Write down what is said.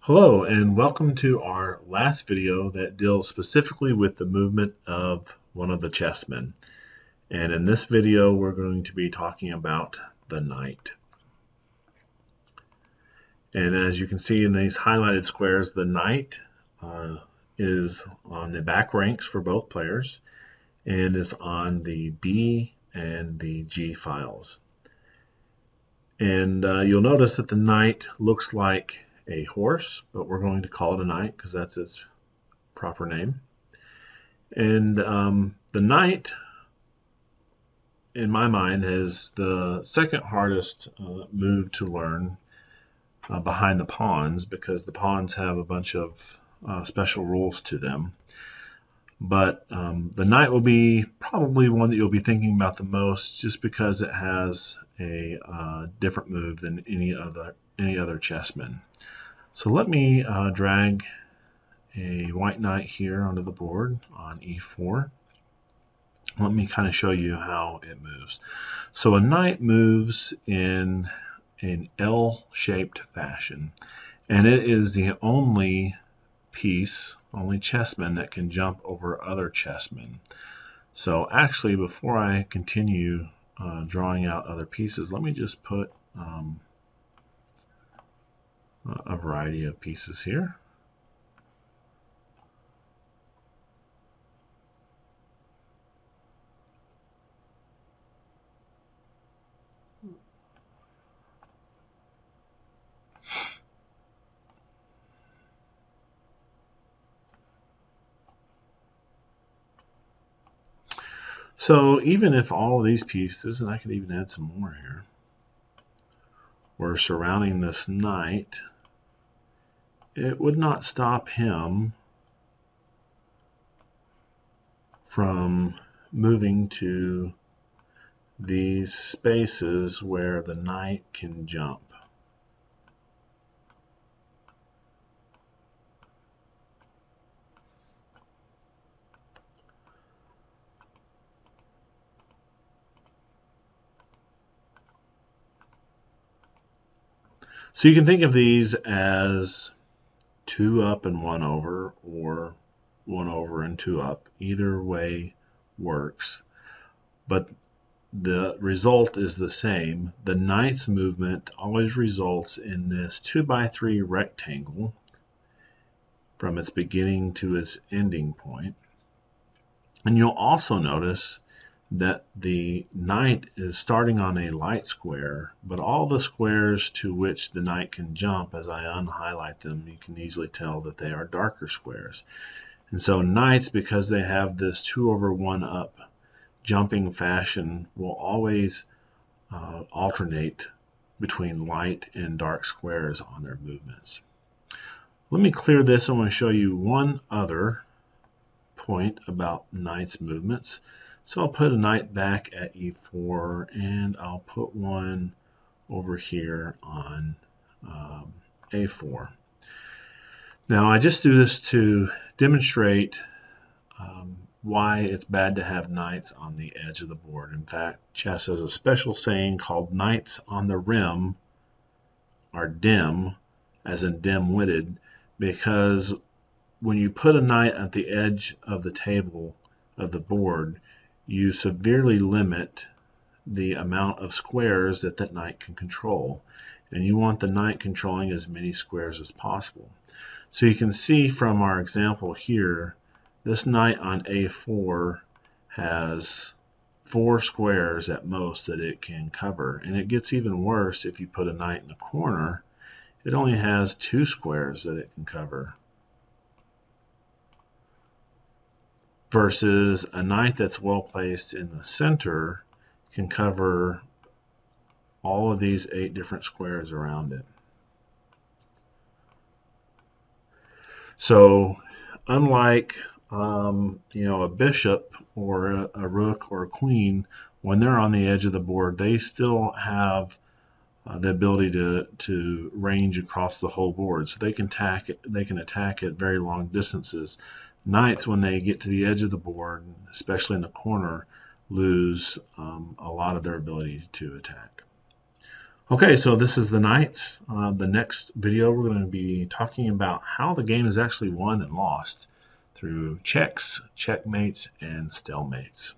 Hello and welcome to our last video that deals specifically with the movement of one of the chessmen. And in this video we're going to be talking about the knight. And as you can see in these highlighted squares, the knight is on the back ranks for both players and is on the B and the G files. And you'll notice that the knight looks like a horse, but we're going to call it a knight because that's its proper name. And the knight, in my mind, is the second hardest move to learn behind the pawns, because the pawns have a bunch of special rules to them. But the knight will be probably one that you'll be thinking about the most, just because it has a different move than any other chessman. So let me drag a white knight here onto the board on e4. Let me kind of show you how it moves. So a knight moves in an L-shaped fashion, and it is the only chessman that can jump over other chessmen. So actually, before I continue drawing out other pieces, let me just put a variety of pieces here. So even if all of these pieces, and I could even add some more here, were surrounding this knight, it would not stop him from moving to these spaces where the knight can jump. So you can think of these as 2 up and 1 over, or 1 over and 2 up. Either way works, but the result is the same. The knight's movement always results in this 2x3 rectangle from its beginning to its ending point. And you'll also notice that the knight is starting on a light square, but all the squares to which the knight can jump, as I unhighlight them, you can easily tell that they are darker squares. And so knights, because they have this 2 over 1 up jumping fashion, will always alternate between light and dark squares on their movements. Let me clear this. I want to show you one other point about knight's movements. So I'll put a knight back at e4, and I'll put one over here on a4. Now I just do this to demonstrate why it's bad to have knights on the edge of the board. In fact, chess has a special saying called "knights on the rim are dim," as in dim-witted, because when you put a knight at the edge of the table of the board, you severely limit the amount of squares that that knight can control. And you want the knight controlling as many squares as possible. So you can see from our example here, this knight on a4 has 4 squares at most that it can cover. And it gets even worse if you put a knight in the corner. It only has 2 squares that it can cover, versus a knight that's well placed in the center can cover all of these 8 different squares around it. So unlike a bishop or a rook or a queen, when they're on the edge of the board, they still have the ability to range across the whole board, so they can attack at very long distances. Knights, when they get to the edge of the board, especially in the corner, lose a lot of their ability to attack. Okay, so this is the knights. The next video, we're going to be talking about how the game is actually won and lost through checks, checkmates, and stalemates.